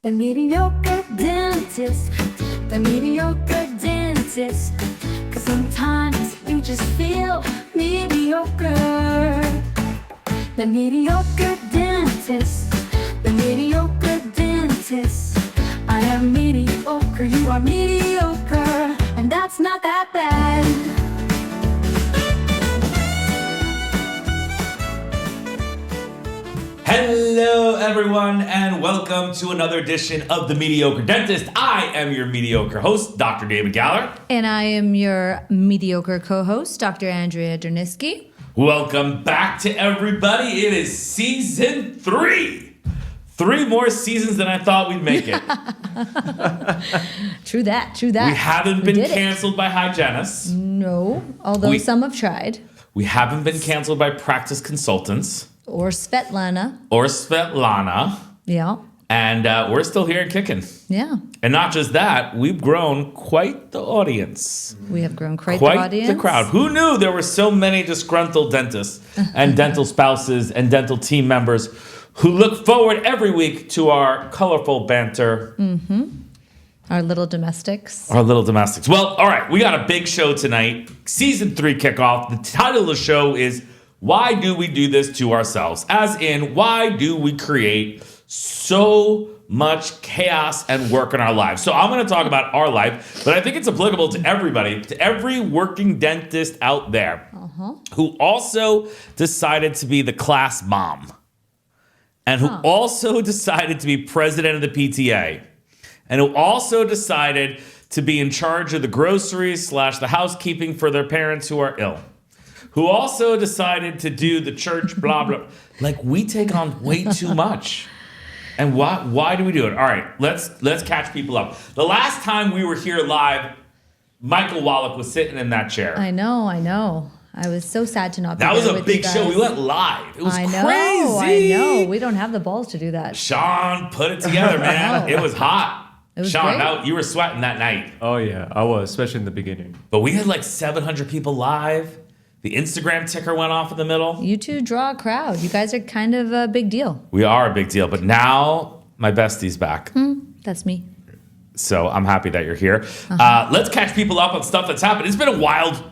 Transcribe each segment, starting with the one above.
The mediocre dentist, the mediocre dentist. 'Cause sometimes you just feel mediocre. The mediocre dentist, the mediocre dentist. I am mediocre, you are mediocre, and that's not that bad. Hello everyone and welcome to another edition of The Mediocre Dentist. I am your mediocre host, Dr. David Galler. And I am your mediocre co-host, Dr. Andrea Derniski. Welcome back to everybody. It is season 3. 3 more seasons than I thought we'd make it. True that. We haven't been canceled by hygienists. No, although some have tried. We haven't been canceled by practice consultants. Or Svetlana. Yeah. And we're still here and kicking. Yeah. And not just that, we've grown quite the audience. We have grown quite the audience. The crowd. Who knew there were so many disgruntled dentists and dental spouses and dental team members who look forward every week to our colorful banter. Mm-hmm. Our little domestics. Well, all right. We got a big show tonight. Season 3 kickoff. The title of the show is Why Do We Do This to Ourselves? As in, why do we create so much chaos and work in our lives? So I'm going to talk about our life, but I think it's applicable to everybody, to every working dentist out there who also decided to be the class mom and who also decided to be president of the PTA and who also decided to be in charge of the groceries / the housekeeping for their parents who are ill. Who also decided to do the church, blah, blah. Like, we take on way too much. And why do we do it? All right, let's catch people up. The last time we were here live, Michael Wallach was sitting in that chair. I know. I was so sad to not be there. That was a with you big show. We went live. It was crazy. I know. We don't have the balls to do that. Sean put it together, man. It was hot. It was Sean, great. you were sweating that night. Oh, yeah, I was, especially in the beginning. But we had like 700 people live. The Instagram ticker went off in the middle. You two draw a crowd. You guys are kind of a big deal. We are a big deal. But now my bestie's back. That's me. So I'm happy that you're here. Let's catch people up on stuff that's happened. It's been a wild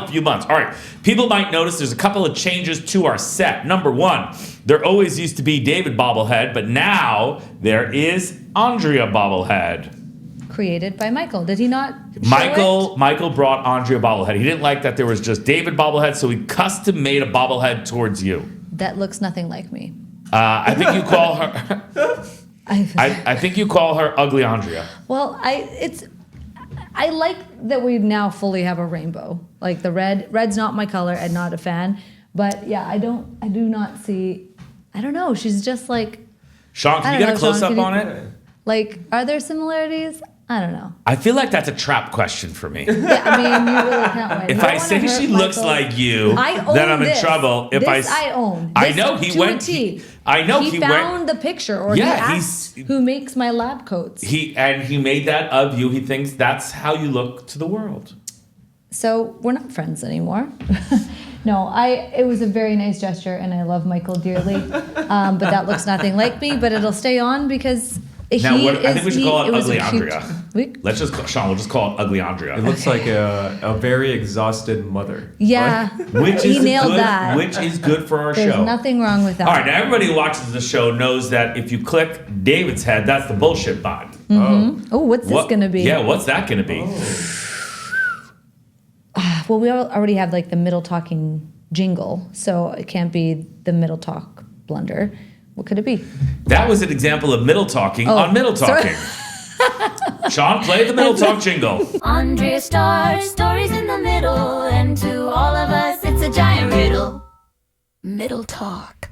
few months. All right. People might notice there's a couple of changes to our set. Number 1, there always used to be David bobblehead, but now there is Andrea bobblehead. Created by Michael. Did he not? Michael brought Andrea bobblehead. He didn't like that there was just David bobblehead, so he custom made a bobblehead towards you. That looks nothing like me. I think you call her. I think you call her Ugly Andrea. Well, I like that we now fully have a rainbow. Like the red's not my color. I'm not a fan. But yeah, I do not see. I don't know. She's just like. Sean, can you get a close up on it? Like, are there similarities? I don't know. I feel like that's a trap question for me. Yeah, I mean, you really can't win. If I say she looks like you, then I'm in trouble. I own. I know he went. He found the picture, or he asked who makes my lab coats. He made that of you. He thinks that's how you look to the world. So we're not friends anymore. No, it was a very nice gesture, and I love Michael dearly. But that looks nothing like me. But it'll stay on because. I think we should call it Ugly Andrea. We'll just call it Ugly Andrea. It looks like a very exhausted mother. Yeah, he nailed that. Which is good for our show. There's nothing wrong with that. All right, now everybody who watches the show knows that if you click David's head, that's the bullshit bot. Mm-hmm. Oh, what's this going to be? Yeah, what's that going to be? Well, we already have like the middle talking jingle, so it can't be the middle talk blunder. What could it be? That was an example of middle talking on middle talking. Sean, play the middle talk jingle. Andrea starts stories in the middle, and to all of us, it's a giant riddle. Middle talk.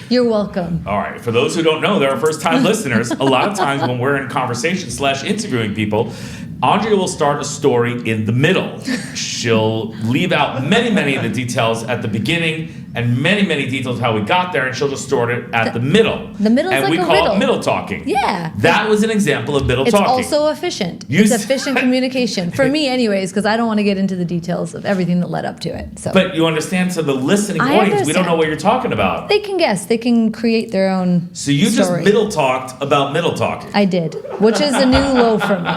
You're welcome. All right. For those who don't know, there are first-time listeners. A lot of times when we're in conversation / interviewing people, Andrea will start a story in the middle. She'll leave out many of the details at the beginning, and many, many details of how we got there, and she'll just store it at the middle. The middle is and like we a call riddle. it middle talking. Yeah. That was an example of middle It's talking. also efficient. You It's s- efficient communication. For me anyways, because I don't want to get into the details of everything that led up to it. So But you understand, so the listening I audience, we don't understand. know what you're talking about. they can guess. They can create their own So you story. just middle talked about middle talking. I did, which is a new low for me.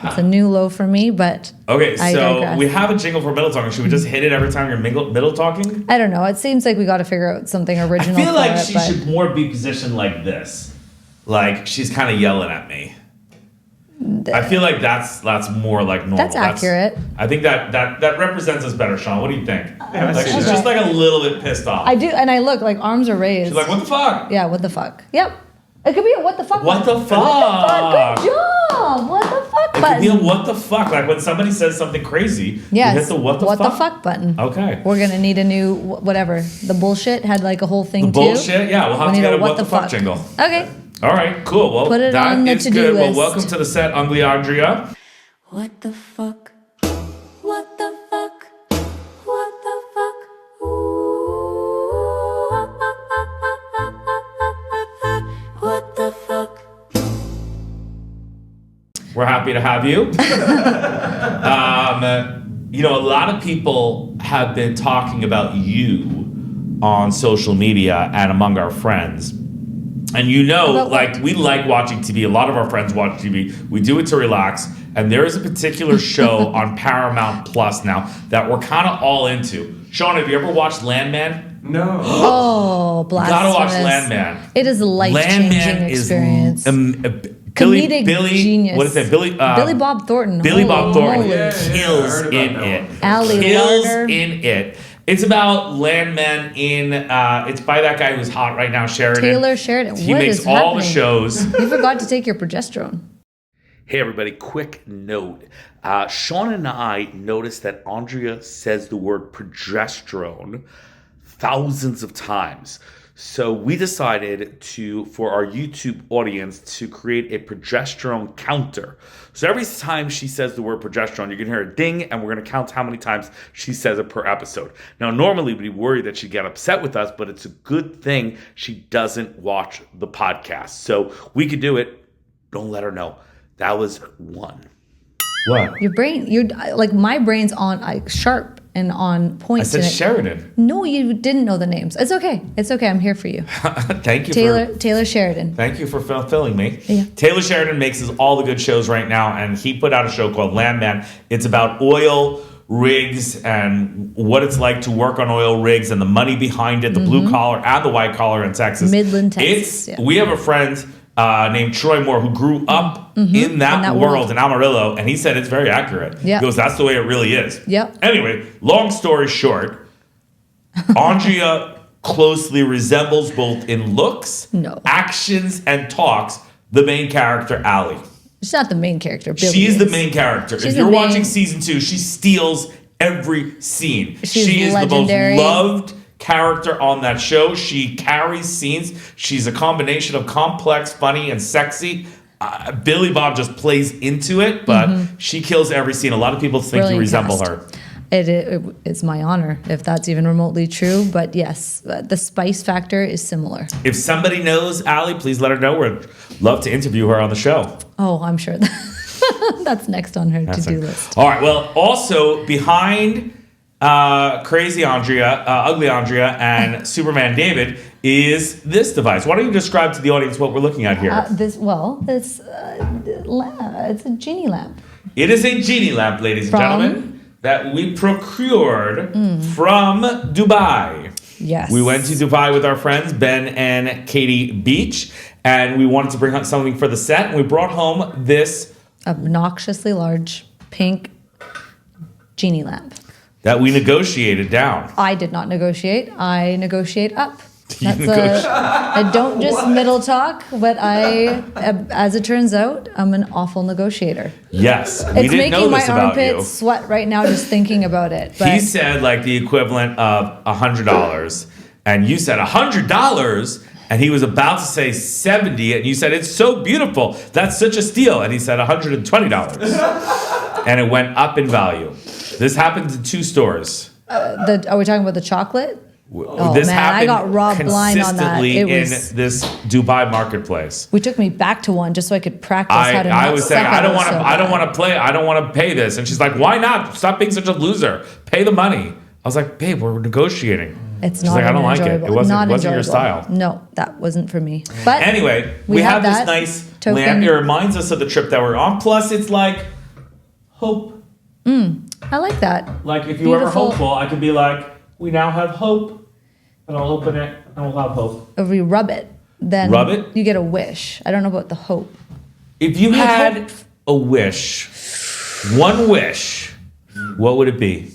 It's a new low for me, but Okay, I so digress. we have a jingle for middle talking. Should we just hit it every time you're middle talking? I don't know. It seems like we got to figure out something I original. feel like for it, she but should more be positioned like this. Like she's kind of yelling at me. I feel like that's more like normal. That's accurate. I think that represents us better, Sean. What do you think? Yeah, Like she's Okay. just like a little bit pissed off. I do, and I look like arms are raised. She's like, what the fuck? Yeah, what the fuck? Yep. It could be a what the fuck. What the button. fuck? Good job. What the fuck It button. could be a what the fuck. Like when somebody says something crazy, Yes. you hit the what the fuck. button. Okay. We're gonna need a new whatever. The bullshit had like a whole thing The too. bullshit? Yeah, we'll have We to need get a a what the fuck jingle. Okay. All right, cool. Well, Put it that on the is to-do good. list. Well, welcome to the set, Ugly Andrea. What the fuck? What the fuck? What the fuck? Ooh. What the fuck? We're happy to have you. You know, a lot of people have been talking about you on social media and among our friends. And you know, About what? like, we like watching TV. A lot of our friends watch TV. We do it to relax. And there is a particular show on Paramount Plus now that we're kind of all into. Sean, have you ever watched Landman? No. Oh, blasphemous. Gotta watch Landman. It is a life-changing Landman experience. Billy, Comedic genius. What is that? Billy Bob Thornton. Billy Bob Holy Thornton moly. Yeah, kills I heard in about it. that Ali Kills Larder. in it. It's about landmen in. It's by that guy who's hot right now, Sheridan. Taylor Sheridan. He What makes is all the happening? shows. You forgot to take your progesterone. Hey everybody, quick note. Sean and I noticed that Andrea says the word progesterone thousands of times. So we decided for our YouTube audience, to create a progesterone counter. So every time she says the word progesterone, you're gonna hear a ding, and we're gonna count how many times she says it per episode. Now, normally we'd be worried that she'd get upset with us, but it's a good thing she doesn't watch the podcast. So we could do it. Don't let her know. That was one. What? Your brain, you're like my brain's on sharp and on point. I said Sheridan. No, you didn't know the names. It's okay. It's okay. I'm here for you. Thank you, Taylor Sheridan. Thank you for fulfilling me. Yeah. Taylor Sheridan makes us all the good shows right now, and he put out a show called Landman. It's about oil rigs and what it's like to work on oil rigs and the money behind it, the blue collar and the white collar in Texas. Midland, Texas, yeah. We have a friend named Troy Moore who grew up in that world in Amarillo, and he said it's very accurate. Yeah. He goes, that's the way it really is. Yep. Anyway, long story short, Andrea closely resembles both in looks, No. actions, and talks the main character, Allie. She's not the main character. Billy She's the is. main character. She's If the you're main- watching season 2, she steals every scene. She's she is legendary. the most loved character on that show. She carries scenes. She's a combination of complex, funny, and sexy. Billy Bob just plays into it, but she kills every scene. A lot of people think you Brilliant resemble cast. her. It's my honor if that's even remotely true. But yes, the spice factor is similar. If somebody knows Allie, please let her know. We'd love to interview her on the show. Oh, I'm sure that's next on her to-do list. All right. Well, also behind Crazy Andrea, Ugly Andrea, and Superman David is this device. Why don't you describe to the audience what we're looking at here? It's a genie lamp. It is a genie lamp, ladies and From? gentlemen, that we procured from Dubai. Yes. We went to Dubai with our friends, Ben and Katie Beach, and we wanted to bring out something for the set, and we brought home this Obnoxiously large pink genie lamp. that we negotiated down. I did not negotiate. I negotiate up. That's negotiate. I don't just middle talk, but as it turns out, I'm an awful negotiator. Yes, we It's didn't know making my this about you. armpits sweat right now just thinking about it. But He said like the equivalent of $100, and you said $100, and he was about to say 70, and you said it's so beautiful, that's such a steal, and he said $120, and it went up in value. This happened in 2 stores. are we talking about the chocolate? Oh, This man, I happened got robbed blind on that. consistently It was- in this Dubai marketplace. We took me back to one just so I could practice how to not I was saying suck I at don't it want to so I don't bad. want to play I don't want to pay this, and she's like, why not? Stop being such a loser. Pay the money. I was like, babe, we're negotiating. It's She's not like, I don't like it. enjoyable. It wasn't Not your enjoyable. style. No, that wasn't for me. But Anyway, we have this that nice token. lamp. It reminds us of the trip that we're on. Plus, it's like hope. I like that. Like if you were Beautiful. hopeful, I could be like, we now have hope, and I'll open it, and we'll have hope. If we rub it, then Rub it? you get a wish. I don't know about the hope. If you have had a wish, one wish, what would it be?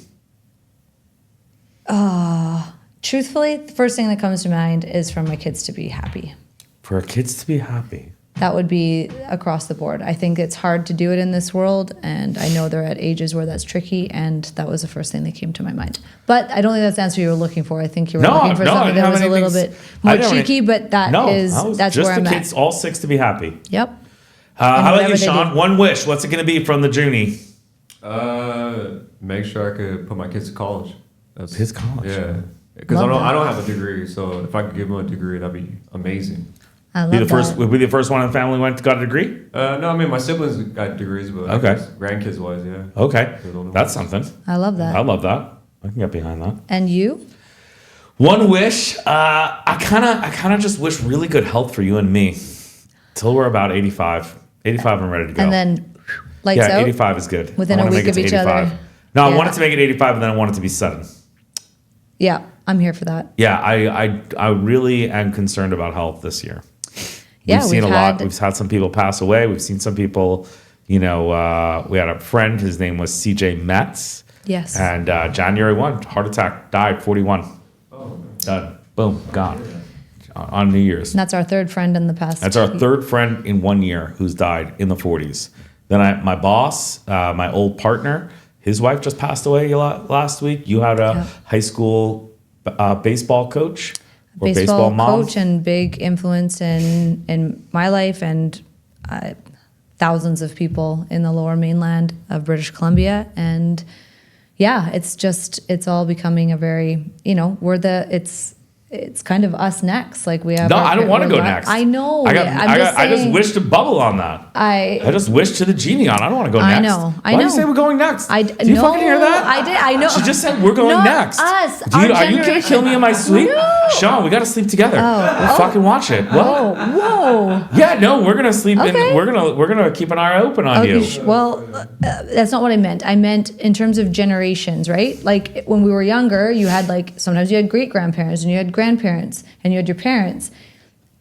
Truthfully, the first thing that comes to mind is for my kids to be happy. For our kids to be happy. That would be across the board. I think it's hard to do it in this world, and I know they're at ages where that's tricky, and that was the first thing that came to my mind. But I don't think that's the answer you were looking for. I think you were looking for I something didn't that have was a little anything- bit I more didn't have any- cheeky, but I was that's just where I'm the kids, at. all six to be happy. Yep. How about whatever you, they Sean? do. One wish. What's it going to be from the Junie? Make sure I could put my kids to college. That's His college. Yeah, because Love I that. don't have a degree, so if I could give them a degree, that'd be amazing. I love Be the first. that. Would be the first one in the family who got a degree. No, I mean my siblings got degrees, but I Okay. guess grandkids wise, yeah. Okay, They're the only that's ones. something. I love that. I love that. I can get behind that. And you? One wish. I kind of just wish really good health for you and me, till we're about 85. 85, I'm ready to go. And then lights yeah, out? 85 is good. Within I a wanna week make it of to each other. 85. No, I Yeah. wanted to make it 85, and then I want it to be sudden. Yeah, I'm here for that. Yeah, I really am concerned about health this year. Yeah, We've seen a we've lot. had- We've had some people pass away. We've seen some people, we had a friend, his name was CJ Metz. Yes. And January 1, heart attack, died, 41. Done. Boom, gone. On New Year's. And that's our third friend in the past. That's our third friend in 1 year who's died in the 40s. Then my boss, my old partner, his wife just passed away last week. You had a Yeah. high school baseball coach or baseball baseball mom. coach and big influence in my life and thousands of people in the lower mainland of British Columbia. And yeah, it's all becoming a very, it's kind of us next. Like we have. No, I don't want to go we're next. I know. I just wish to bubble on that. I just wish to the genie on. I don't want to go I next. know, I Why do you know. say we're going next? I do you no, fucking hear that? I did. I know. She just said we're going Not next. us, Are our you gonna generation. kill me in my sleep? No. Sean, we gotta sleep together. We'll fucking watch it. What? Oh, whoa. Yeah, no, we're gonna sleep Okay. and we're gonna keep an eye open on you. Well, that's not what I meant. I meant in terms of generations, right? Like when we were younger, you had sometimes you had great grandparents and you had grandparents and you had your parents.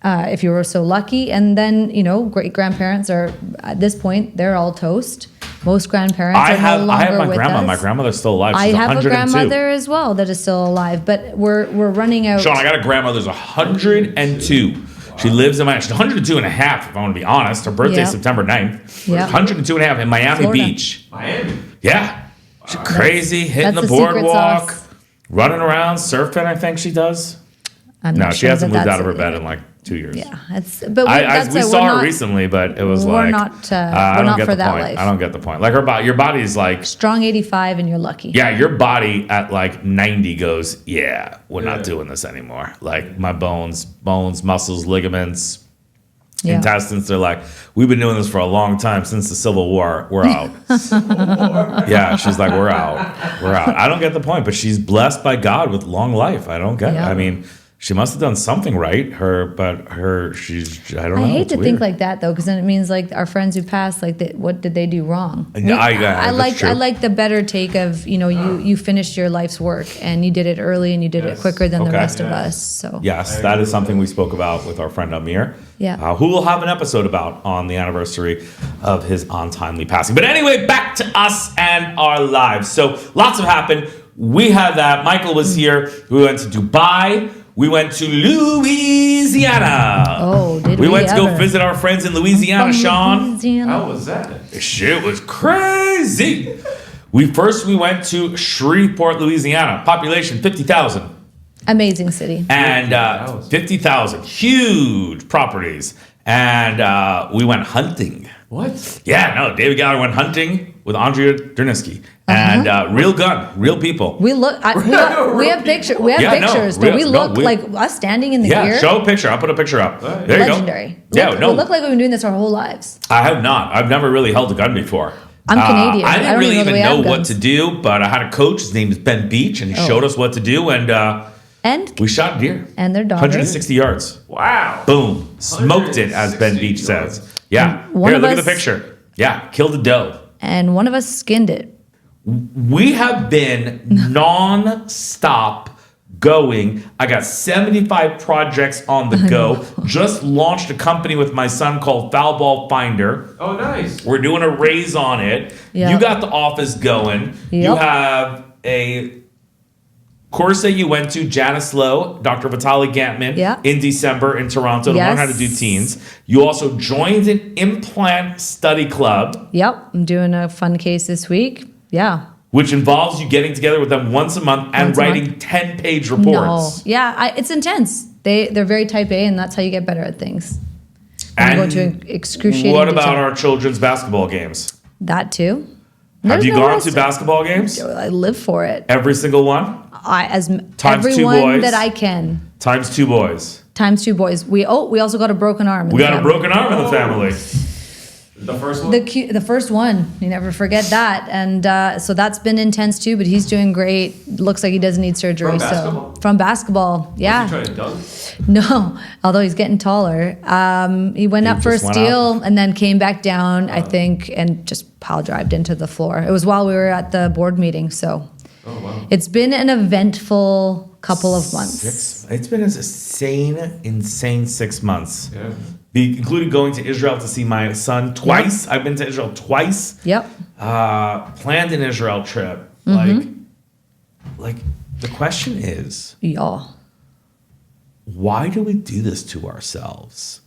If you were so lucky, and then great grandparents are at this point they're all toast. Most grandparents I are have no longer my with grandma. us. My grandmother's still alive. I She's have a 102. grandmother as well that is still alive, but we're running out. Sean, I got a grandmother who's 102. She lives in she's 102 and a half, if I want to be honest. Her birthday's Yep. September 9th. Yep. 102 and a half in Miami Florida. Beach. Miami. Yeah. She's crazy, hitting that's the the secret boardwalk, sauce. running around, surfing, I think she does. I'm No, not she sure hasn't that moved that's out of her it. bed in 2 years. Yeah, we We saw her recently, but it was we're like not, I we're don't not get for the that point. life. I don't get the point. Like your body's like, strong 85 and you're lucky. yeah, your body at 90 goes, yeah, we're not doing this anymore. Like my bones, muscles, ligaments, Yeah. intestines, they're like, we've been doing this for a long time since the Civil War. We're out. Yeah, she's like, we're out. I don't get the point, but she's blessed by God with long life. I don't get it. Yeah. I mean, she must have done something right. I don't know. I hate It's to weird. think like that though, because then it means our friends who passed, what did they do wrong? That's true. I like the better take of you finished your life's work and you did it early and you did it quicker than the Okay. rest of us. So Yes, that is something we spoke about with our friend Amir. Yeah. Who we'll have an episode about on the anniversary of his untimely passing. But anyway, back to us and our lives. So lots have happened. We had that. Michael was here. We went to Dubai. We went to Louisiana. Oh, did we went to go ever. visit our friends in Louisiana, Sean. Louisiana. How was that? Shit was crazy. We went to Shreveport, Louisiana. Population 50,000. Amazing city. And 50,000, huge properties. And we went hunting. What? Yeah, no, David Gallagher went hunting with Andrea Dernisky. And real gun, real people. We look. We have pictures. We have pictures. real- but we look no, we- like us standing in the Yeah, gear. show a picture. I'll put a picture up. Right. There you Legendary. go. Yeah, no. We look like we've been doing this our whole lives. I have not. I've never really held a gun before. I'm Canadian. I I didn't don't really even know the even way I know have what guns. to do, but I had a coach. His name is Ben Beach, and he showed us what to do. And we shot deer. And their daughter. 160 yards. Wow. Boom. Smoked it, as Ben 160 Beach says. yards. Yeah. One Here, of look at the us- picture. Yeah. Killed a doe. And one of us skinned it. We have been non-stop going. I got 75 projects on the go. Just launched a company with my son called Foul Ball Finder. Oh, nice. We're doing a raise on it. Yeah. You got the office going. You Yep. have a course that you went to, Janice Lowe, Dr. Vitaly Gantman, Yeah. in December in Toronto to learn how to do Yes. teens. You also joined an implant study club, Yep. I'm doing a fun case this week. Yeah. which involves you getting together with them once a month and Once a writing 10-page No. reports. Yeah. It's intense. They're very type A, and that's how you get better at things. And you go into excruciating what about detail. our children's basketball games? That too? Have There's you no gone rest- to basketball games? I live for it. Every single one? Times two Everyone boys. that I can. Times 2 boys. Times 2 boys. We also got a broken arm. in We the got a family. broken arm in the family. The first one? The first one, you never forget that, and so that's been intense too. But he's doing great. Looks like he doesn't need surgery. From So basketball? from basketball, yeah. Was he trying to dunk? No, although he's getting taller. He went up for a just went steal and then came back down, I think, and just pile drived into the floor. It was while we were at the board meeting, so Oh, wow. it's been an eventful couple of months. It's been an insane 6 months. Yeah. Including going to Israel to see my son twice. I've been to Israel twice. Yep. Planned an Israel trip. Mm-hmm. Like the question is, Yeah. why do we do this to ourselves?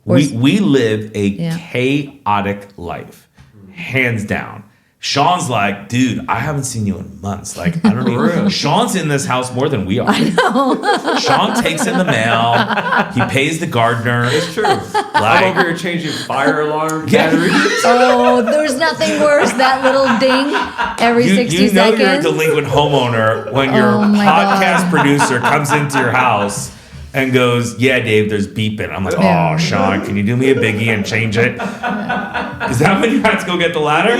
Or- We live a Yeah. chaotic life, hands down. Sean's like, dude, I haven't seen you in months. Like, I don't even. real. Sean's in this house more than we are. I know. Sean takes in the mail. He pays the gardener. It's true. I'm Like, over here changing fire alarm Yeah. batteries. Oh, there's nothing worse. That little ding every 60 you know seconds. you're a delinquent homeowner when your Oh my podcast God. producer comes into your house and goes, yeah, Dave, there's beeping. I'm like, Yeah. oh, Sean, can you do me a biggie and change it? Is that when you had to go get the ladder?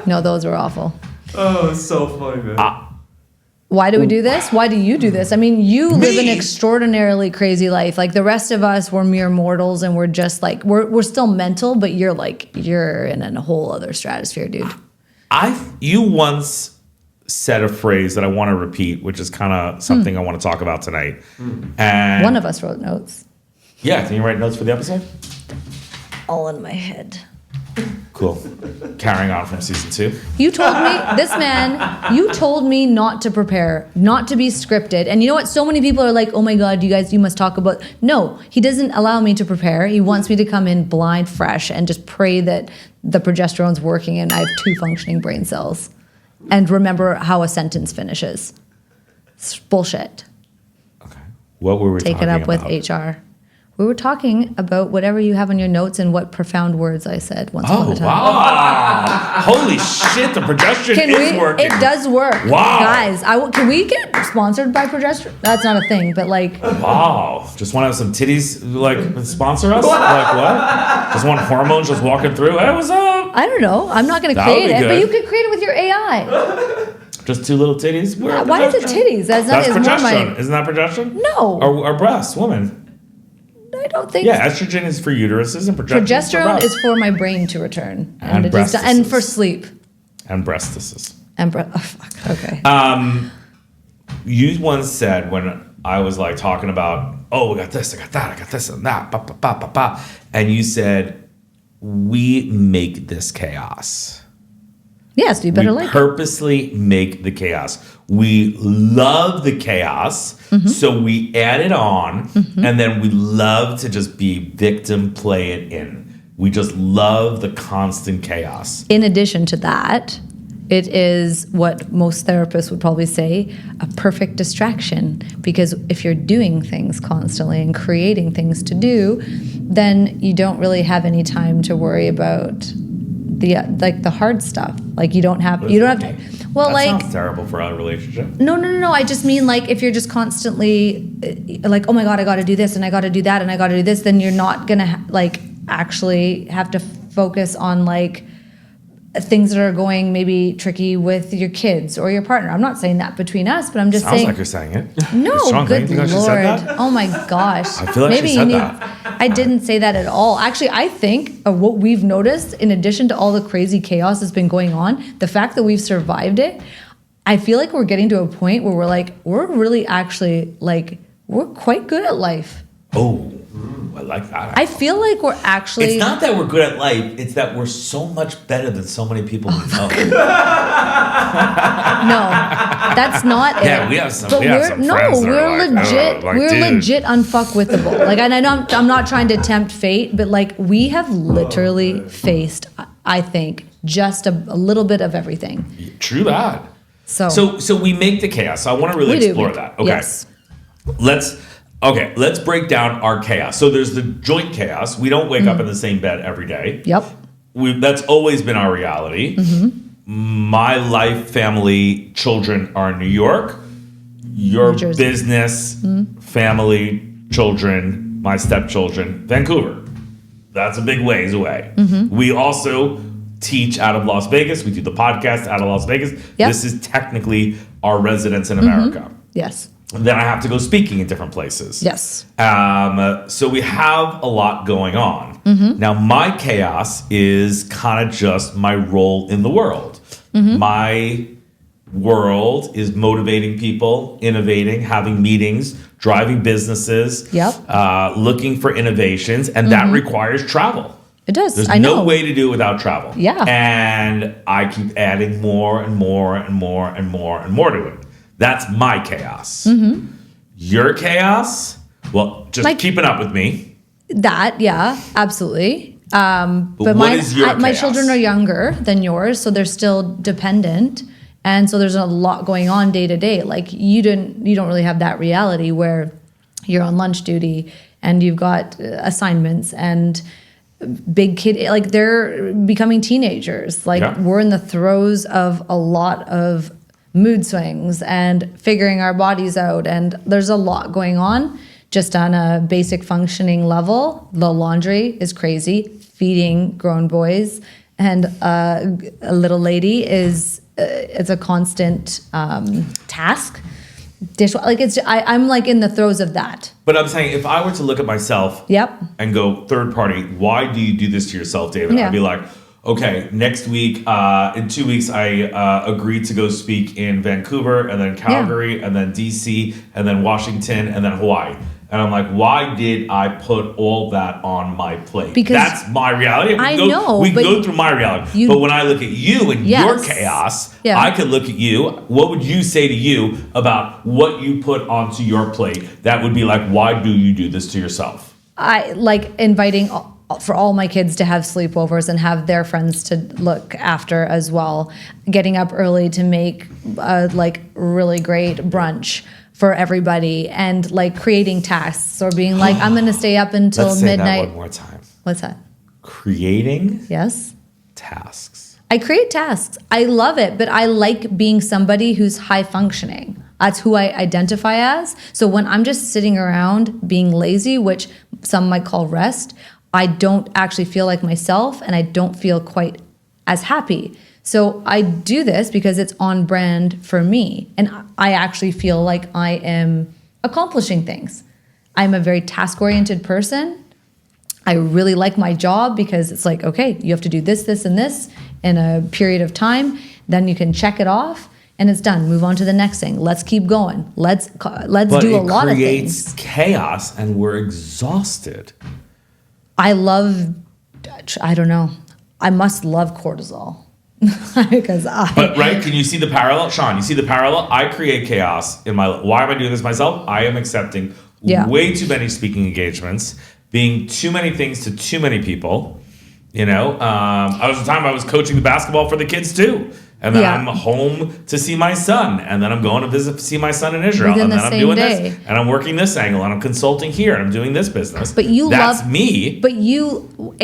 No, those were awful. Oh, it's so funny, man. Why do we do this? Why do you do this? I mean, you live an Me? extraordinarily crazy life. Like the rest of us, we're mere mortals, and we're just like we're still mental, but you're in a whole other stratosphere, dude. You once said a phrase that I want to repeat, which is kind of something I want to talk about tonight. And One of us wrote notes. yeah, can you write notes for the episode? All in my head. Cool. Carrying on from season 2. You told me, you told me not to prepare, not to be scripted. And you know what? So many people are like, oh my God, you must talk about. No, he doesn't allow me to prepare. He wants me to come in blind, fresh, and just pray that the progesterone's working and I have 2 functioning brain cells. And remember how a sentence finishes. It's bullshit. Okay. What were we Take talking it up about? with HR. We were talking about whatever you have on your notes and what profound words I said once upon Oh, a time. wow. Holy shit, the progesterone Can is we? working. It does work. Wow. Guys, can we get sponsored by progesterone? That's not a thing, but like, Wow. Just want to have some titties, like, sponsor us? Like, what? Just want hormones just walking through? Hey, what's up? I don't know. I'm not going to That would create be it, but good. you could create it with your AI. Just 2 little titties? Where Why is it progesterone? titties? That's That's more progesterone. my. Isn't that progesterone? No. Or breasts, woman. I don't think. Yeah, estrogen is for uteruses and progesterone Progesterone is for for my brain to return, And it is done, and for breastises. sleep. and breastises. And oh, fuck. Okay. You once said when I was like talking about, oh, we got this, I got that, I got this and that, ba, ba, ba, ba, ba. And you said, we make this chaos. Yes, you better We like it. purposely make the chaos. We love the chaos, Mm-hmm. so we add it on, and then we love to just be victim, play it in. We just love the constant chaos. In addition to that, it is what most therapists would probably say, a perfect distraction. Because if you're doing things constantly and creating things to do, then you don't really have any time to worry about the hard stuff. Like you don't have to. Well, that like sounds terrible for our relationship. No. I just mean like if you're just constantly like, oh my God, I got to do this and I got to do that and I got to do this, then you're not gonna actually have to focus on like things that are going maybe tricky with your kids or your partner. I'm not saying that between us, but I'm just Sounds saying. like you're saying it. No, Strong, good you think I Lord. should say that? Oh my gosh. I feel like maybe she said you need. that. I didn't say that at all. Actually, I think of what we've noticed, in addition to all the crazy chaos that's been going on, the fact that we've survived it, I feel like we're getting to a point where we're really actually we're quite good at life. Oh, I like that. I feel like we're actually. It's not that we're good at life. It's that we're so much better than so many people we know. No, that's not it. Yeah, we have some. But We have some friends that are like, legit. like, We're dude. legit unfuckwithable. Like, and I know I'm not trying to tempt fate, but like we have literally faced, I think, just a little bit of everything. True that. So we make the chaos. So I want to really we do. explore that. Okay. Yes. Let's break down our chaos. So there's the joint chaos. We don't wake up in the same bed every day. Yep. That's always been our reality. My life, family, children are in New York. Your New Jersey. business, family, children, my stepchildren, Vancouver. That's a big ways away. We also teach out of Las Vegas. We do the podcast out of Las Vegas. Yep. This is technically our residence in America. Yes. Then I have to go speaking in different places. Yes. So we have a lot going on. Now, my chaos is kind of just my role in the world. My world is motivating people, innovating, having meetings, driving businesses, looking for innovations, and that requires travel. It does. There's I know. no way to do it without travel. Yeah. And I keep adding more and more and more and more and more to it. That's my chaos. Your chaos? Well, just keeping up with me. That, yeah, absolutely. But what is your my chaos? children are younger than yours, so they're still dependent, and so there's a lot going on day to day. Like you don't really have that reality where you're on lunch duty and you've got assignments and big kid, like they're becoming teenagers. Like we're in the throes of a lot of mood swings and figuring our bodies out, and there's a lot going on just on a basic functioning level. The laundry is crazy, feeding grown boys, and a little lady is it's a constant task. I'm like in the throes of that. But I'm saying if I were to look at myself and go third party, why do you do this to yourself, David? I'd be like, okay, next week, in 2 weeks, I agreed to go speak in Vancouver and then Calgary and then DC and then Washington and then Hawaii. And I'm like, why did I put all that on my plate? Because that's my reality. I know. We can go through my reality. But when I look at you and your chaos, I could look at you. What would you say to you about what you put onto your plate? That would be like, why do you do this to yourself? I like inviting for all my kids to have sleepovers and have their friends to look after as well. Getting up early to make like really great brunch for everybody, and like creating tasks or being like, I'm going to stay up until Let's say midnight. that one more time. What's that? Creating tasks. I create tasks. I love it, but I like being somebody who's high functioning. That's who I identify as. So when I'm just sitting around being lazy, which some might call rest, I don't actually feel like myself, and I don't feel quite as happy. So I do this because it's on brand for me, and I actually feel like I am accomplishing things. I'm a very task-oriented person. I really like my job because it's like, okay, you have to do this, this, and this in a period of time. Then you can check it off, and it's done. Move on to the next thing. Let's keep going. Let's do a lot of things. It creates chaos, and we're exhausted. I don't know. I must love cortisol. But right, can you see the parallel? Sean, you see the parallel? I create chaos in my life. Why am I doing this myself? I am accepting way too many speaking engagements, being too many things to too many people. You know, I was coaching the basketball for the kids too. And then Yeah. I'm home to see my son. And then I'm going to see my son in Israel. Within and then the I'm same doing day. this. And I'm working this angle. And I'm consulting here. And I'm doing this business. But you That's love me. But you,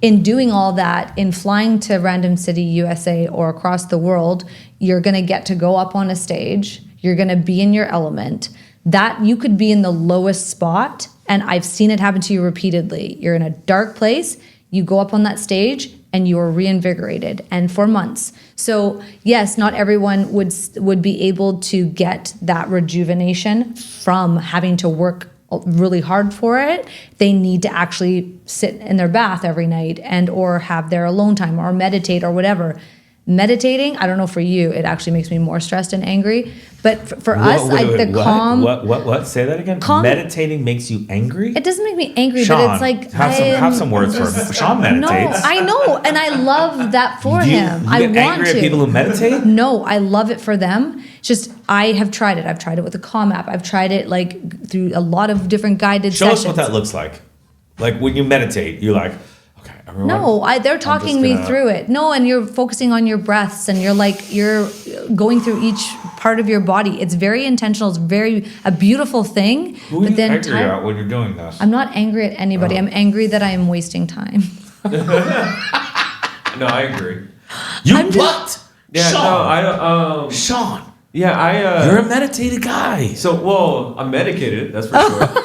in doing all that, in flying to random city, USA, or across the world, you're going to get to go up on a stage. You're going to be in your element. That you could be in the lowest spot, and I've seen it happen to you repeatedly. You're in a dark place. You go up on that stage, and you are reinvigorated, and for months. So yes, not everyone would be able to get that rejuvenation from having to work really hard for it. They need to actually sit in their bath every night and or have their alone time or meditate or whatever. Meditating, I don't know for you, it actually makes me more stressed and angry. But for us, the what? calm. What? Say that again. Calm- Meditating makes you angry? It doesn't make me angry, Sean, but it's like have some words for him. Sean meditates. No, I know, and I love that for Do you, him. you I get want angry to. at people who meditate? No, I love it for them. It's just I have tried it. I've tried it with a Calm app. I've tried it like through a lot of different guided Show sessions. us what that looks like. Like when you meditate, you're like, okay, everyone. No, they're talking me through it. No, and you're focusing on your breaths, and you're going through each part of your body. It's very intentional. It's a beautiful thing. Who are you angry at when you're doing this? I'm not angry at anybody. I'm angry that I am wasting time. No, I agree. You what? Yeah, Sean. no, I don't. Sean, Yeah, you're a meditated guy. I'm medicated. That's for sure.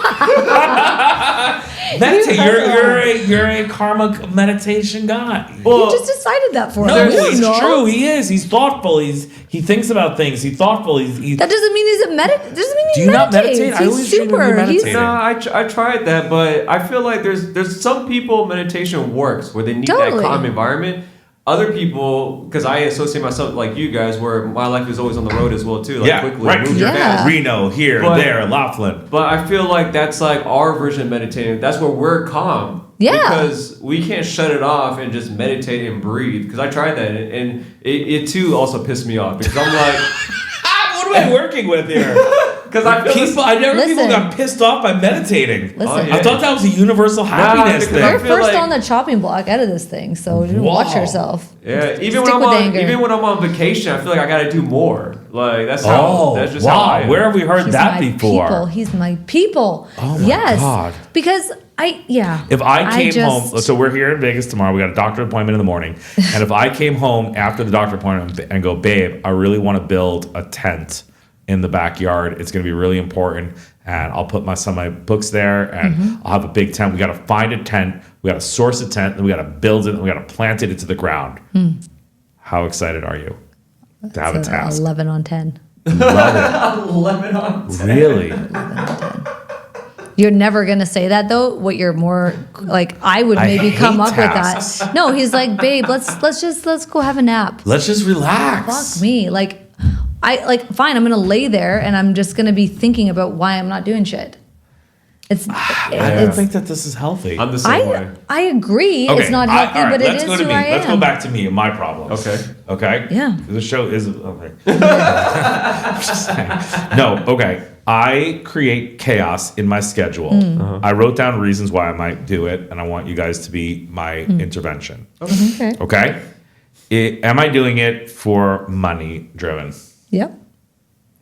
Meditate. You're a karma meditation guy. You just decided that for No, him. it's No. true. He is. He's thoughtful. He thinks about things. He's thoughtful. He's That doesn't mean he's a doesn't mean he Do you not meditates. meditate? I He's always treat him super. as He's meditating. I tried that, but I feel like there's some people meditation works where they need Totally. that calm environment. Other people, because I associate myself like you guys, where my life is always on the road as well too. Like yeah, quickly right. move your Yeah. fast. Reno, here, But- there, Laughlin. But I feel like that's like our version of meditating. That's where we're calm. Yeah. Because we can't shut it off and just meditate and breathe. Because I tried that, and it too also pissed me off. Because I'm like, What am I working with here? because I feel this, I never people Listen. got pissed off by meditating. Listen. Oh, yeah. I thought that was a universal happiness because thing. I You're feel first like- on the chopping block out of this thing, so watch Wow. yourself. yeah. Stick with anger. Even when I'm on vacation, I feel like I got to do more. Like that's how. Oh, That's just how I wow. am. Where have we heard He's that my before? People. He's my people. Oh my yes. God. Because If I came just- home, so we're here in Vegas tomorrow. We got a doctor appointment in the morning. And if I came home after the doctor appointment and go, babe, I really want to build a tent in the backyard. It's going to be really important. And I'll put some of my books there and Mm-hmm. I'll have a big tent. We got to find a tent. We got to source a tent. Then we got to build it. And we got to plant it into the ground. How excited are you to have a It's task? 11 on 10. Love 11 on it. Really? You're never gonna say that though. What you're more like, I would I maybe come hate up tasks. with that. No, he's like, babe, let's go have a nap. Let's just relax. Fuck me. Fine, I'm gonna lay there and I'm just gonna be thinking about why I'm not doing shit. I don't think that this is healthy. I'm the same way. I agree. It's not healthy, all right, but it let's is go to who me. I am. Let's go back to me and my problems. Okay. Okay. Yeah. The show is okay. I'm just saying. No. Okay. I create chaos in my schedule. I wrote down reasons why I might do it, and I want you guys to be my intervention. Okay. Okay. Am I doing it for money driven? Yep.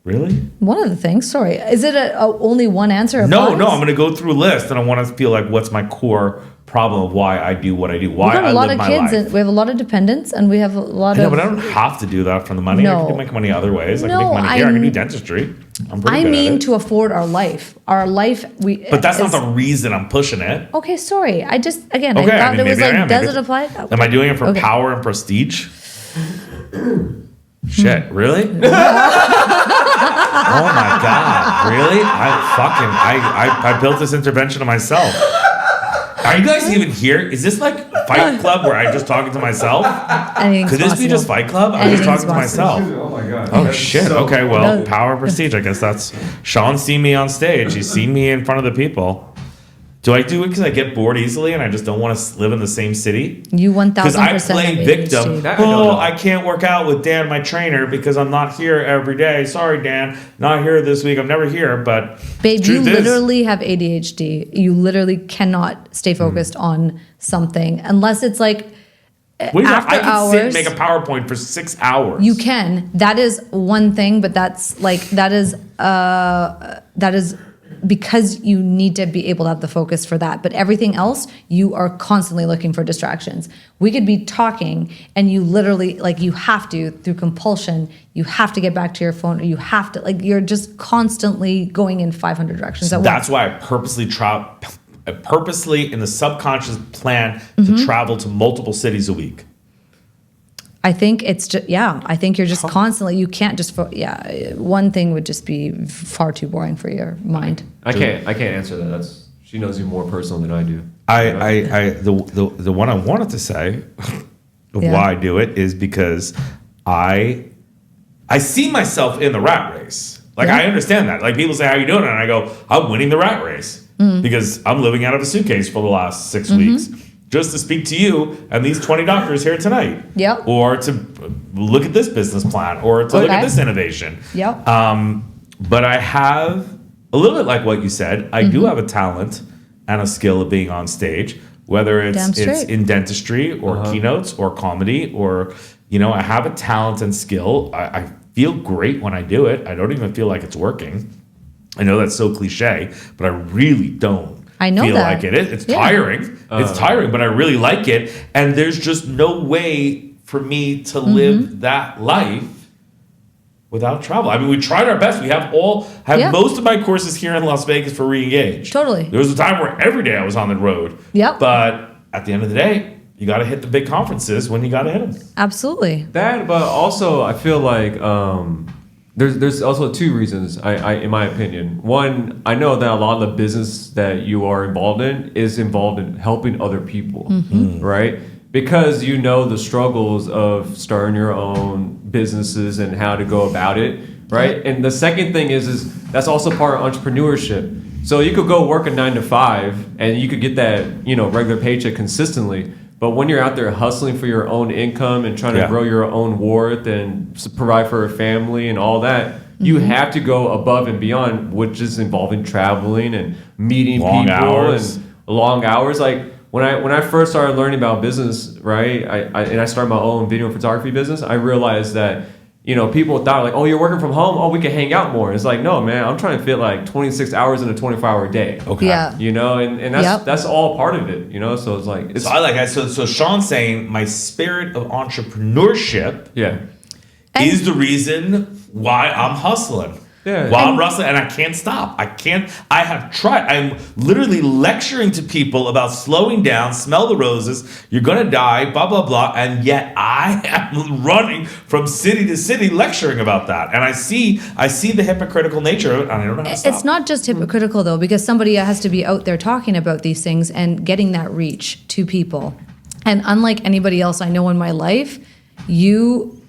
Really? One of the things. Sorry, is it only one answer? No, applies? no. I'm going to go through a list, and I want to feel like what's my core problem of why I do what I do, why We have I a lot live of my kids, life. and we have a lot of dependents, and we have a lot Yeah, of. but I don't have to do that for the money. I No. can make money other ways. I can No, make money here. I can do I'm- dentistry. I'm pretty I good at mean it. to afford our life. Our life. But that's not the reason I'm pushing it. Okay, sorry. I just again. Okay, I I thought mean, it was maybe I like, am. does Maybe- it apply? Am I doing it for Okay. power and prestige? Shit, really? Oh my god, really? I built this intervention on myself. Are you guys even here? Is this like Fight Club where I'm just talking to myself? Anything's Could this be possible. just Fight Club? I'm just Anything's talking to myself. Oh my god. Oh That's shit. so- Okay, well, No. power and prestige. I guess that's Sean's seen me on stage. He's seen me in front of the people. Do I do it because I get bored easily and I just don't want to live in the same city? You Because I 1000% play have victim. ADHD. That I don't Oh, know. I can't work out with Dan, my trainer, because I'm not here every day. Sorry, Dan, not here this week. I'm never here. But Babe, you truth is- literally have ADHD. You literally cannot stay focused on something unless it's like What do you after I can hours, sit and make a PowerPoint for 6 hours. you can. That is one thing, but that is because you need to be able to have the focus for that. But everything else, you are constantly looking for distractions. We could be talking and you literally, like, you have to, through compulsion, you have to get back to your phone, or you have to, like, you're just constantly going in 500 directions at once. That's why I purposely in the subconscious plan to travel to multiple cities a week. I think it's just, I think you're just constantly, you can't just, one thing would just be far too boring for your mind. I can't answer that. She knows you more personal than I do. The one I wanted to say of why I do it is because I see myself in the rat race. Like, I understand that. Like, people say, how you doing? And I go, I'm winning the rat race because I'm living out of a suitcase for the last 6 weeks. Just to speak to you and these 20 doctors here tonight. Yep. Or to look at this business plan, or to look at this innovation. Yep. But I have, a little bit like what you said, I do have a talent and a skill of being on stage, whether it's in dentistry or keynotes or comedy, or, I have a talent and skill. I feel great when I do it. I don't even feel like it's working. I know that's so cliche, but I really don't. I know feel that. like it. It's tiring. It's tiring, but I really like it. And there's just no way for me to live that life without travel. I mean, we tried our best. We have most of my courses here in Las Vegas for Reengage. Totally. There was a time where every day I was on the road. Yep. But at the end of the day, you got to hit the big conferences when you got to hit them. Absolutely. That, but also I feel like there's also two reasons, I in my opinion. One, I know that a lot of the business that you are involved in is involved in helping other people, right? Because you know the struggles of starting your own businesses and how to go about it, right? And the second thing is that's also part of entrepreneurship. So you could go work a 9 to 5 and you could get that, regular paycheck consistently. But when you're out there hustling for your own income and trying to grow your own worth and provide for a family and all that, you have to go above and beyond, which is involving traveling and meeting long people hours. and long hours. Like when I first started learning about business, right? I started my own video photography business. I realized that people thought like, oh, you're working from home. Oh, we can hang out more. It's like, no, man, I'm trying to fit like 26 hours in a 24-hour day. Okay. Yeah. And that's all part of it, So it's like, So I like that. So Sean's saying my spirit of entrepreneurship is the reason why I'm hustling. Yeah. While I'm hustling, and I can't stop. I have tried. I'm literally lecturing to people about slowing down, smell the roses, you're going to die, blah, blah, blah. And yet I am running from city to city lecturing about that. And I see the hypocritical nature of it, and I don't know how to stop. It's not just hypocritical, though, because somebody has to be out there talking about these things and getting that reach to people. And unlike anybody else I know in my life, you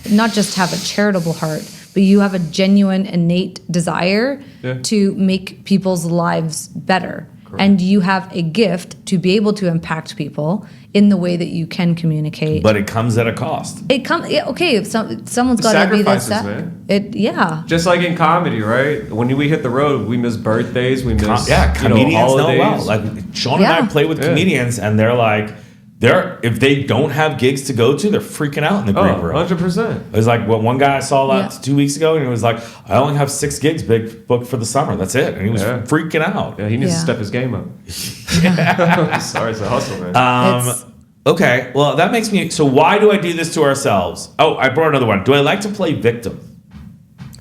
not just have a charitable heart, but you have a genuine, innate desire to make people's lives better. Correct. And you have a gift to be able to impact people in the way that you can communicate. But it comes at a cost. It comes, okay, someone's got to be this. Man. Just like in comedy, right? When we hit the road, we miss birthdays, we miss comedians holidays. know well. Like Sean and I play with comedians, and they're like, if they don't have gigs to go to, they're freaking out in the green room. 100%. It was like one guy I saw 2 weeks ago, and he was like, I only have 6 gigs booked for the summer. That's it. And he was freaking out. Yeah, he needs to step his game up. Sorry, it's a hustle, man. Okay, well, that makes me... So why do I do this to ourselves? Oh, I brought another one. Do I like to play victim?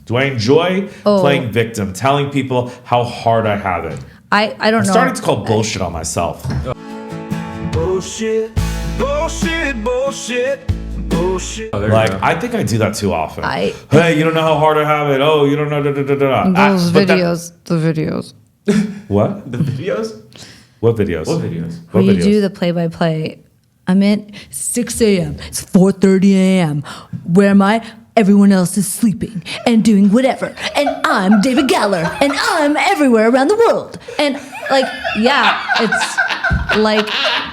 Do I enjoy playing victim, telling people how hard I have it? I don't know. I'm starting to call bullshit on myself. Bullshit, bullshit, bullshit, bullshit. I think I do that too often. Hey, you don't know how hard I have it. Oh, you don't know. Those videos. The videos. What? The videos? What videos? What videos? Where you do the play-by-play. I'm at 6 a.m. It's 4:30 a.m. Where am I? Everyone else is sleeping and doing whatever. And I'm David Galler. And I'm everywhere around the world. And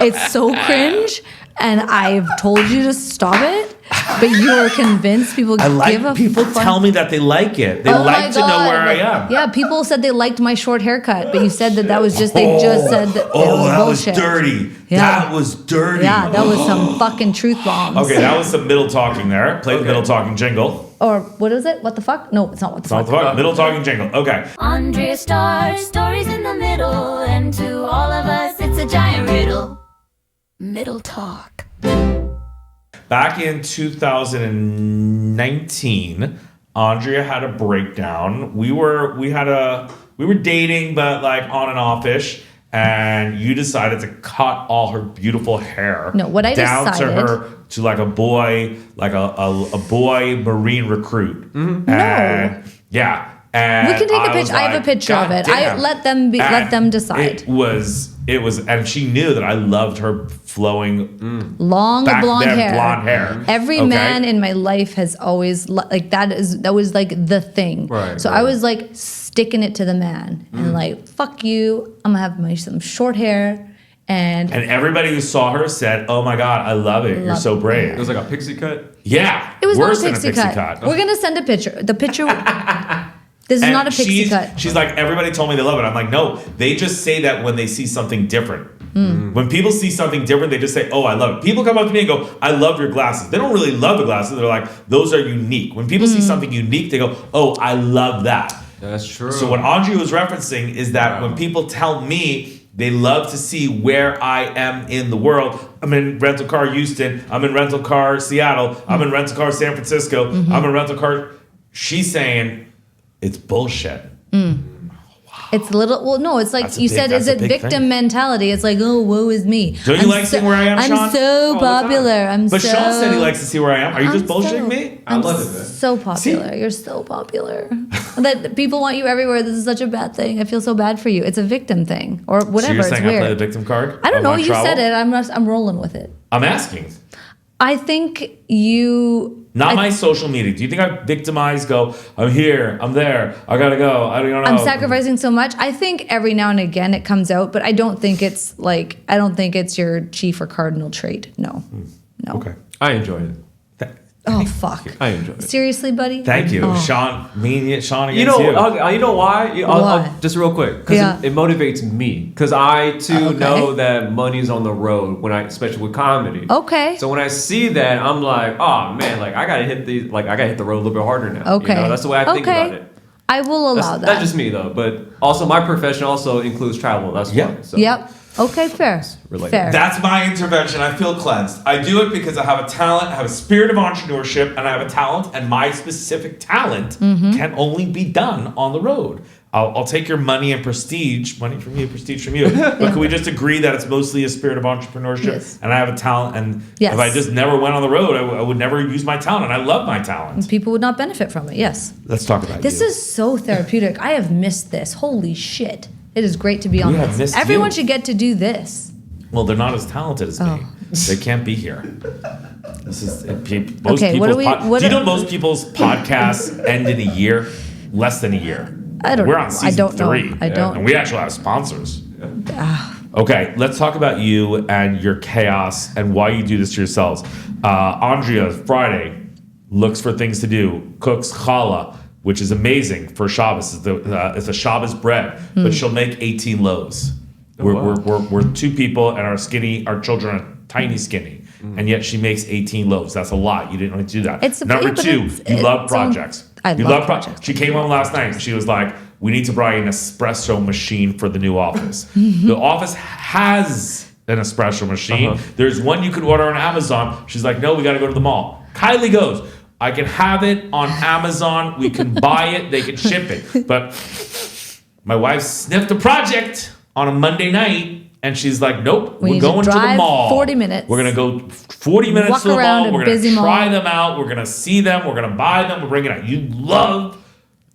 it's so cringe. And I've told you to stop it. But you're convinced people I like give a people fuck? tell me that they like it. They Oh like my to know God. where I am. Yeah, people said they liked my short haircut, but you said that was just, they just said that it was that bullshit. was dirty. Yeah. That was dirty. Yeah, that was some fucking truth bombs. Okay, that was some middle talking there. Play the middle talking jingle. Or what is it? What the fuck? No, it's not what the Not fuck. the fuck. Middle talking jingle. Okay. Andrea stars stories in the middle, and to all of us, it's a giant riddle. Middle talk. Back in 2019, Andrea had a breakdown. We were dating, but like on and off-ish. And you decided to cut all her beautiful hair. No, what I down decided- to her to like a boy, like a boy Marine recruit. Mm-hmm. And yeah. And We can take a I was picture. I have a picture of it. "God damn." Let them decide. It was, and she knew that I loved her flowing Long back blonde there, hair. blonde hair. Every Okay? man in my life has always like that was like the thing. Right, So right. I was like sticking it to the man and like fuck you. I'm gonna have some short hair and everybody who saw her said, "Oh my God, I love it. You're Love so it. brave." It was like a pixie cut. Yeah, it was worse not a than pixie cut. We're gonna send a picture. The picture. This is And not a pixie cut. She's like, everybody told me they love it. I'm like, no, they just say that when they see something different. Hmm. When people see something different, they just say, oh, I love it. People come up to me and go, I love your glasses. They don't really love the glasses. They're like, those are unique. When people see Hmm. something unique, they go, oh, I love that. That's true. So what Andrea was referencing is that when people tell me they love to see where I am in the world. I'm in rental car Houston. I'm in rental car Seattle. I'm in rental car San Francisco. I'm in rental car. She's saying it's bullshit. It's a little. Well, no, it's like That's a you big- said. that's Is a it big victim thing. mentality? It's like, oh, woe is me. Don't you like seeing where I am, I'm Sean? so All the time. popular. But Sean said he likes to see where I am. Are you just I'm bullshitting so- me? I I'm love it, man. so popular. You're so popular. That people want you everywhere. This is such a bad thing. I feel so bad for you. It's a victim thing or So whatever. you're It's saying I play the weird. victim card? I don't of know. my You travel? said it. I'm rolling with it. I'm asking. I think you. Not my social media. Do you think I victimize? Go, I'm here, I'm there, I gotta go, I don't know. I'm sacrificing so much. I think every now and again it comes out, but I don't think it's like I don't think it's your chief or cardinal trait. No, no. Okay. I enjoyed it. Oh fuck. I enjoyed it. Seriously, buddy. Thank you. Oh. Sean, Sean against You know, you. you know why? Why? Just real quick, because Yeah. it motivates me. Because I too Okay. know that money's on the road especially with comedy. Okay. So when I see that, I'm like, oh man, like I gotta hit the road a little bit harder now. Okay. You know, that's the way I think about it. I will allow that. That's just me though. But also my profession also includes travel. That's Yeah. why. So. Yep. Okay. Fair. related. Fair. That's my intervention. I feel cleansed. I do it because I have a talent, I have a spirit of entrepreneurship, and I have a talent, and my specific talent can only be done on the road. I'll take your money and prestige from you, prestige from you. But can we just agree that it's mostly a spirit of entrepreneurship, Yes. and I have a talent, and Yes. if I just never went on the road, I would never use my talent, and I love my talent. People would not benefit from it. Yes. Let's talk about This you. is so therapeutic. I have missed this. Holy shit. It is great to be on We have this. missed Everyone you. should get to do this. Well, they're not as talented as me. Oh. They can't be here. This is most Okay, what people's do we- pod- what do you do- know most people's podcasts end in a year? Less than a year. I don't We're know. on season I don't know. 3. I don't- And we actually have sponsors. Okay, let's talk about you and your chaos and why you do this to yourselves. Andrea, Friday, looks for things to do, cooks challah, which is amazing for Shabbos. It's a Shabbos bread, but she'll make 18 loaves. We're two people, and our children are tiny skinny, and yet she makes 18 loaves. That's a lot. You didn't want to do that. Number but 2, you love projects. I love projects. She came home last night and she was like, we need to buy an espresso machine for the new office. Mm-hmm. The office has an espresso machine. There's one you could order on Amazon. She's like, no, we got to go to the mall. Kylie goes, I can have it on Amazon. We can buy it. They can ship it. But my wife sniffed a project on a Monday night. And she's like, nope, We we're need to going to the drive mall. 40 minutes. We're going to go 40 minutes Walk to the around mall. a We're going to busy try mall. them out. We're going to see them. We're going to buy them. We're bringing it out. You love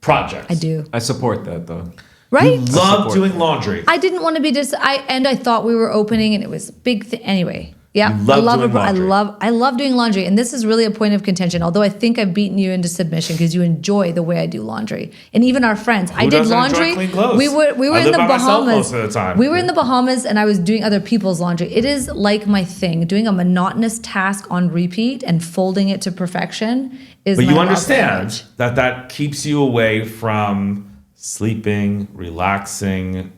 projects. I do. I support that though. Right? Love support doing that. laundry. I didn't want to be I thought we were opening and it was a big thing. Anyway, Yeah, You love doing I laundry. love doing laundry, and this is really a point of contention. Although I think I've beaten you into submission because you enjoy the way I do laundry, and even our friends. I did doesn't enjoy laundry. clean clothes? We were I in live the by myself Bahamas. most of the time. We were in the Bahamas, and I was doing other people's laundry. It is like my thing. Doing a monotonous task on repeat and folding it to perfection is. But my you love understand language. that keeps you away from sleeping, relaxing.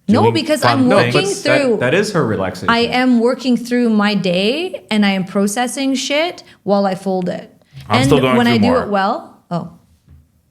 No, doing because fun I'm things. working through. That is her relaxation. I am working through my day and I am processing shit while I fold it. I'm and still going when through I do more. it well,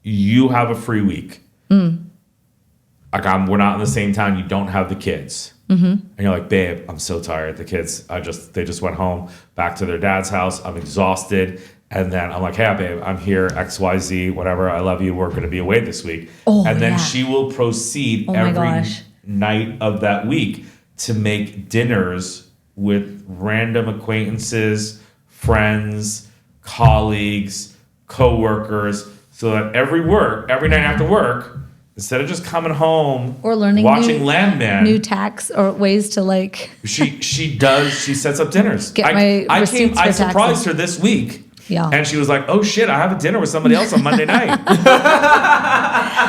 You have a free week. Like we're not in the same town. You don't have the kids, and you're like, babe, I'm so tired. The kids, they just went home back to their dad's house. I'm exhausted, and then I'm like, hey, babe, I'm here. XYZ, whatever. I love you. We're going to be away this week, and then yeah. she will proceed Oh my every gosh. night of that week to make dinners with random acquaintances, friends, colleagues, coworkers, so that every night after work, instead of just coming home or learning watching Landman, new tax or ways to like. she sets up dinners. Get my I receipts for surprised taxes. her this week. Yeah. And she was like, oh shit, I have a dinner with somebody else on Monday night.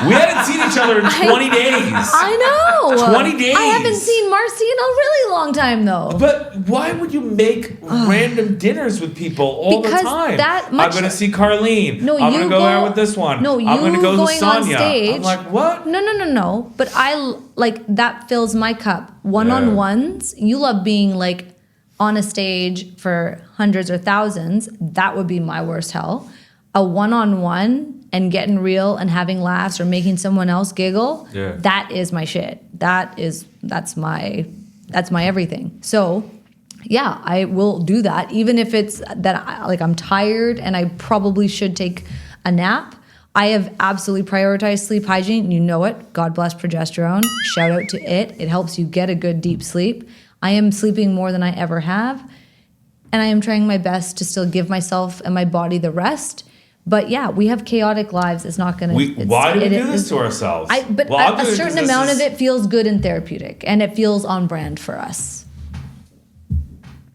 We hadn't seen each other in 20 days. I know. 20 days. I haven't seen Marcy in a really long time though. But why would you make random dinners with people all Because the time? that much- I'm going to see Carlene. No, I'm you going to go go- out with this one. No, I'm going to you go to going on Sonia. stage- I'm like, what? No. But I like that fills my cup. One-on-ones. You love being like on a stage for hundreds or thousands. That would be my worst hell. A one-on-one and getting real and having laughs or making someone else giggle. Yeah. That is my shit. That's my everything. So yeah, I will do that even if it's that I'm tired and I probably should take a nap. I have absolutely prioritized sleep hygiene. You know it. God bless progesterone. Shout out to it. It helps you get a good deep sleep. I am sleeping more than I ever have. And I am trying my best to still give myself and my body the rest. But yeah, we have chaotic lives. It's not going to... Why do we do this to ourselves? But Well, I'll a do it certain 'cause this amount is- of it feels good and therapeutic. And it feels on brand for us.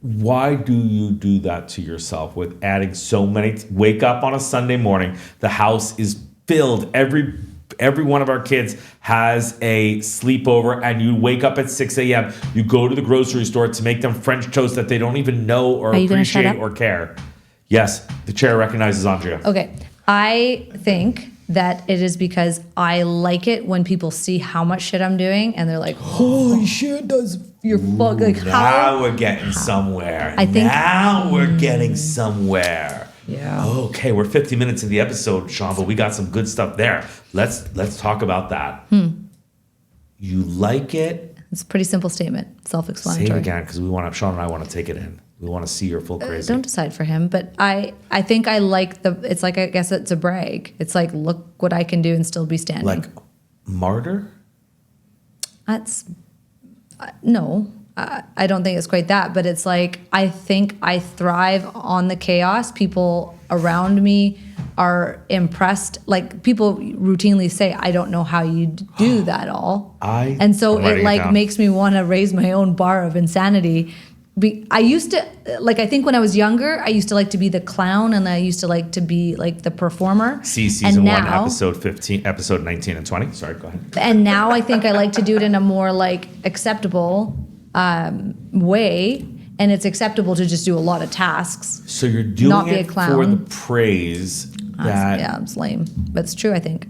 Why do you do that to yourself with adding so many? Wake up on a Sunday morning, the house is filled. Every one of our kids has a sleepover, and you wake up at 6 a.m. You go to the grocery store to make them French toast that they don't even know or Are you gonna shut appreciate up? or care. Yes, the chair recognizes Andrea. Okay. I think that it is because I like it when people see how much shit I'm doing and they're like, holy shit, you're fuck. Like, how? Now we're getting somewhere. I think- now we're getting somewhere. Yeah. Okay, we're 50 minutes in the episode, Sean, but we got some good stuff there. Let's talk about that. You like it? It's a pretty simple statement. Say it Self-explanatory. again, because Sean and I want to take it in. We want to see your full crazy. Don't decide for him, but I think I like it's like, I guess it's a brag. It's like, look what I can do and still be standing. Like martyr? That's no, I don't think it's quite that, but it's like I think I thrive on the chaos. People around me are impressed. Like people routinely say, "I don't know how you do that all," and so I'm writing it it like down. makes me want to raise my own bar of insanity. I used to like. I think when I was younger, I used to like to be the clown, and I used to like to be like the performer. See season 1, now, episode 15, episode 19 and 20. Sorry, go ahead. and now I think I like to do it in a more like acceptable way, and it's acceptable to just do a lot of tasks. So you're doing Not be a it for clown. the praise that Yeah, it's lame, but it's true. I think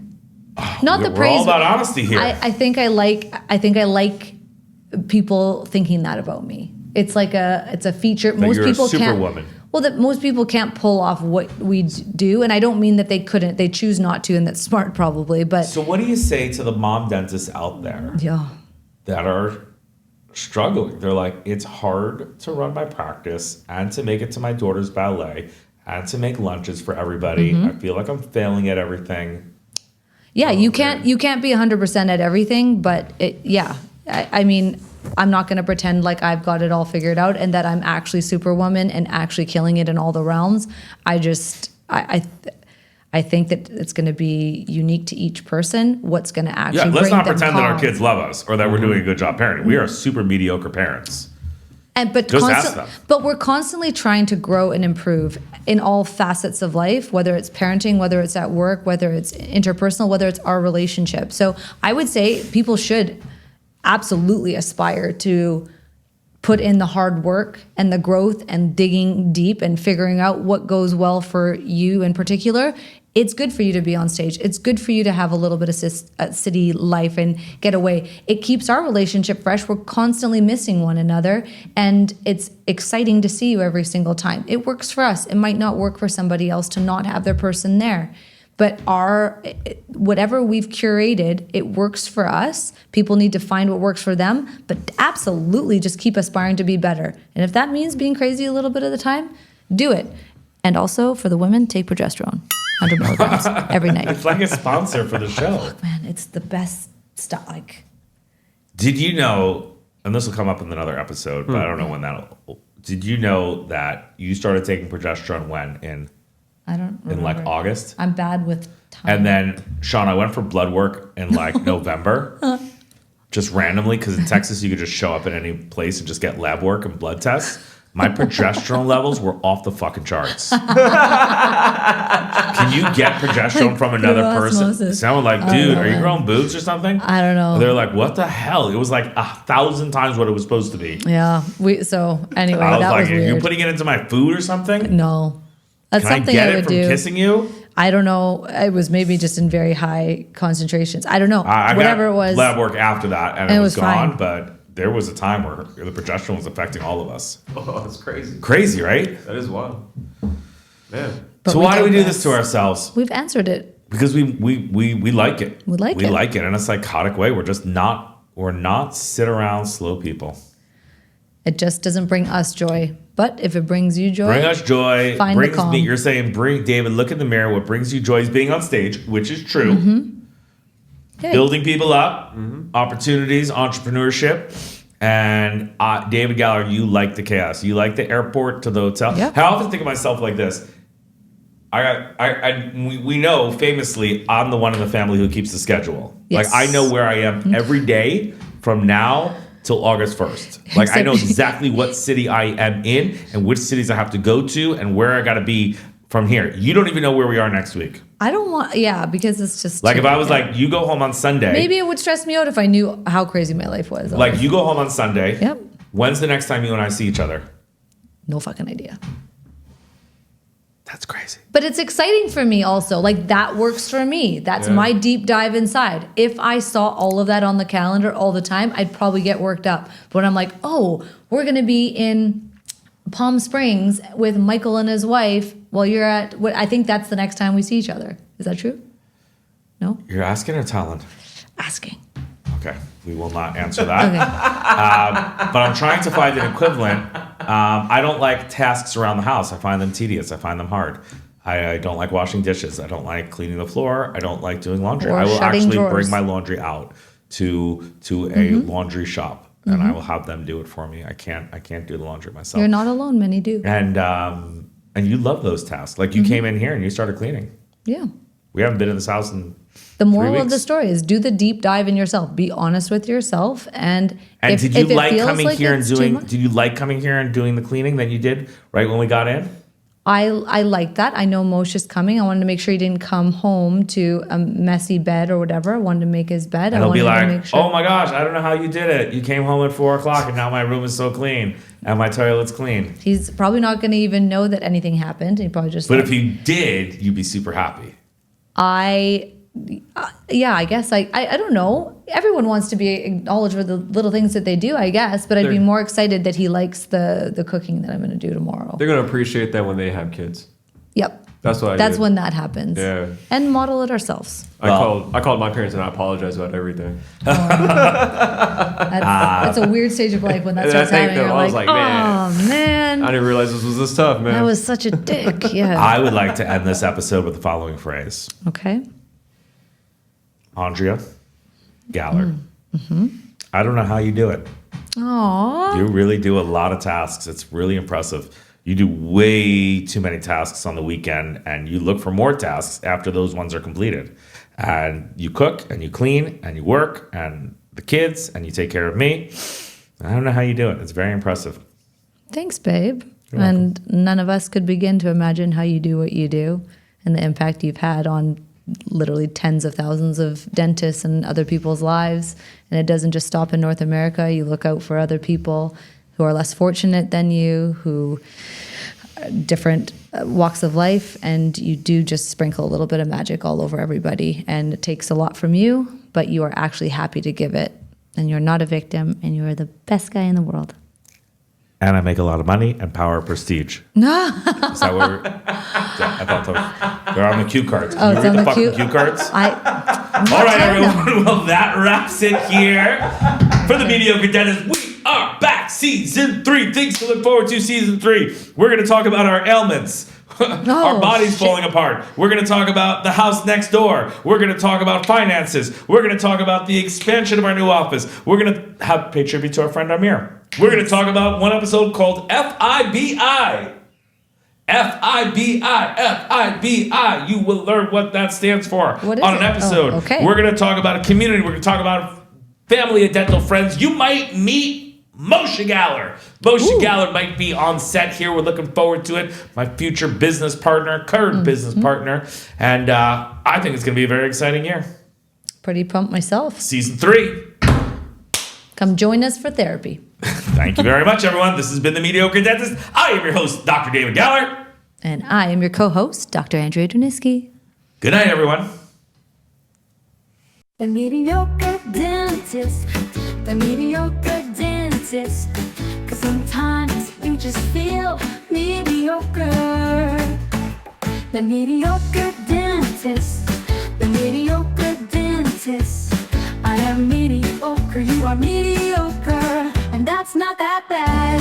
not the we're praise. all about honesty here. I think I like people thinking that about me. It's like it's a feature. Most you're a people can't. superwoman. Well, that most people can't pull off what we do, and I don't mean that they couldn't. They choose not to, and that's smart probably. But So what do you say to the mom dentists out there yeah, that are struggling? They're like, it's hard to run my practice and to make it to my daughter's ballet and to make lunches for everybody. Mm-hmm. I feel like I'm failing at everything. yeah. You can't be 100% at everything, but I mean, I'm not going to pretend like I've got it all figured out and that I'm actually Superwoman and actually killing it in all the realms. I think that it's going to be unique to each person. What's going to actually Yeah, let's bring not them pretend that our calm. kids love us or that we're doing a good job parenting. We are super mediocre parents. But Just ask them. but we're constantly trying to grow and improve in all facets of life, whether it's parenting, whether it's at work, whether it's interpersonal, whether it's our relationship. So I would say people should absolutely aspire to put in the hard work and the growth and digging deep and figuring out what goes well for you in particular. It's good for you to be on stage. It's good for you to have a little bit of city life and get away. It keeps our relationship fresh. We're constantly missing one another, and it's exciting to see you every single time. It works for us. It might not work for somebody else to not have their person there. But whatever we've curated, it works for us. People need to find what works for them, but absolutely just keep aspiring to be better. And if that means being crazy a little bit of the time, do it. And also for the women, take progesterone, 100 milligrams every night. It's like a sponsor for the show. Fuck, man, it's the best stuff. Like, Did you know, and this will come up in another episode, but I don't know when that'll. Did you know that you started taking progesterone when? I don't remember. In like August? I'm bad with time. And then, Sean, I went for blood work in like November, just randomly, because in Texas you could just show up at any place and just get lab work and blood tests. My progesterone levels were off the fucking charts. Can you get progesterone from another person? osmosis. Someone like, dude, are you growing boobs or something? I don't know. They're like, what the hell? It was like 1,000 times what it was supposed to be. Yeah. So anyway, I was that like, was are weird. you putting it into my food or something? No. That's Can I something get I it would from do. kissing you? I don't know. It was maybe just in very high concentrations. I don't know. I Whatever got it was. lab work after that, and And it it was was gone. fine. But there was a time where the progesterone was affecting all of us. Oh, that's crazy. Crazy, right? That is wild. Man. But So why do we do digress. this to ourselves? We've answered it. Because we like it. We like We it. like it in a psychotic way. We're not sit around slow people. It just doesn't bring us joy. But if it brings you joy, Bring us joy. Find the Brings calm. me. You're saying, bring David. Look in the mirror. What brings you joy is being on stage, which is true. yay. Building people up, opportunities, entrepreneurship. And David Galler, you like the chaos. You like the airport to the hotel. Yeah. I often think of myself like this. We know famously I'm the one in the family who keeps the schedule. Yes. Like I know where I am every day from now till August 1st. Like I know exactly what city I am in and which cities I have to go to and where I got to be from here. You don't even know where we are next week. I don't want, because it's just. Like if I was like, you go home on Sunday. Maybe it would stress me out if I knew how crazy my life was. Like you go home on Sunday. Yep. When's the next time you and I see each other? No fucking idea. That's crazy. But it's exciting for me also. Like that works for me. That's my deep dive inside. If I saw all of that on the calendar all the time, I'd probably get worked up. But when I'm like, oh, we're going to be in Palm Springs with Michael and his wife while you're at, I think that's the next time we see each other. Is that true? No? You're asking or telling? Asking. Okay. We will not answer that. Okay. But I'm trying to find an equivalent. I don't like tasks around the house. I find them tedious. I find them hard. I don't like washing dishes. I don't like cleaning the floor. I don't like doing laundry. Or I will shutting actually drawers. bring my laundry out to a laundry shop and I will have them do it for me. I can't do the laundry myself. You're not alone. Many do. And you love those tasks. Like you came in here and you started cleaning. Yeah. We haven't been in this house in The moral 3 of the weeks. story is do the deep dive in yourself. Be honest with yourself. And if, did you if it like feels coming like here and it's too doing? much- Did you like coming here and doing the cleaning that you did right when we got in? I like that. I know Moshe's coming. I wanted to make sure he didn't come home to a messy bed or whatever. I wanted to make his bed. And I he'll be wanted to like, make sure. "Oh my gosh, I don't know how you did it. You came home at 4:00 and now my room is so clean and my toilet's clean." He's probably not going to even know that anything happened. He probably just. But like, if you did, you'd be super happy. I guess I don't know. Everyone wants to be acknowledged for the little things that they do, I guess. But I'd be more excited that he likes the cooking that I'm going to do tomorrow. They're gonna appreciate that when they have kids. Yep. That's what I That's did. when that happens. Yeah. And model it ourselves. I called my parents and I apologized about everything. That's a weird stage of life when that And I starts think happening. that You're I was like, like, oh man, I didn't realize this was this tough, man. I was such a dick. Yeah. I would like to end this episode with the following phrase: Okay. Andrea Galler. I don't know how you do it. Aww. You really do a lot of tasks. It's really impressive. You do way too many tasks on the weekend and you look for more tasks after those ones are completed. And you cook and you clean and you work and the kids and you take care of me. I don't know how you do it. It's very impressive. Thanks, babe. And none of us could begin to imagine how you do what you do and the impact you've had on literally tens of thousands of dentists and other people's lives. And it doesn't just stop in North America. You look out for other people who are less fortunate than you, who are different walks of life, and you do just sprinkle a little bit of magic all over everybody. And it takes a lot from you, but you are actually happy to give it. And you're not a victim, and you are the best guy in the world. And I make a lot of money and power, prestige. No. Is that what I thought they're on the cue cards. Oh, Can it's you on read the the cue- fucking cue cards? I'm All not right, telling them. everyone. Well, that wraps it here for the Mediocre Dentist. We are back, season 3. Things to look forward to, season 3. We're going to talk about our ailments. Our bodies falling apart. We're going to talk about the house next door. We're going to talk about finances. We're going to talk about the expansion of our new office. We're going to have pay tribute to our friend Amir. We're going to talk about one episode called FIBI. FIBI. You will learn what that stands for What is on it? an episode. Oh, okay. We're going to talk about a community. We're going to talk about family of dental friends. You might meet Moshe Galler. Moshe Galler might be on set here. We're looking forward to it. My future business partner, current business partner. And I think it's going to be a very exciting year. Pretty pumped myself. Season 3. Come join us for therapy. Thank you very much, everyone. This has been The Mediocre Dentist. I am your host, Dr. David Galler. And I am your co-host, Dr. Andrea Droniski. Good night, everyone. The mediocre dentist. The mediocre dentist. 'Cause sometimes you just feel mediocre. The mediocre dentist. The mediocre dentist. I am mediocre, you are mediocre, and that's not that bad.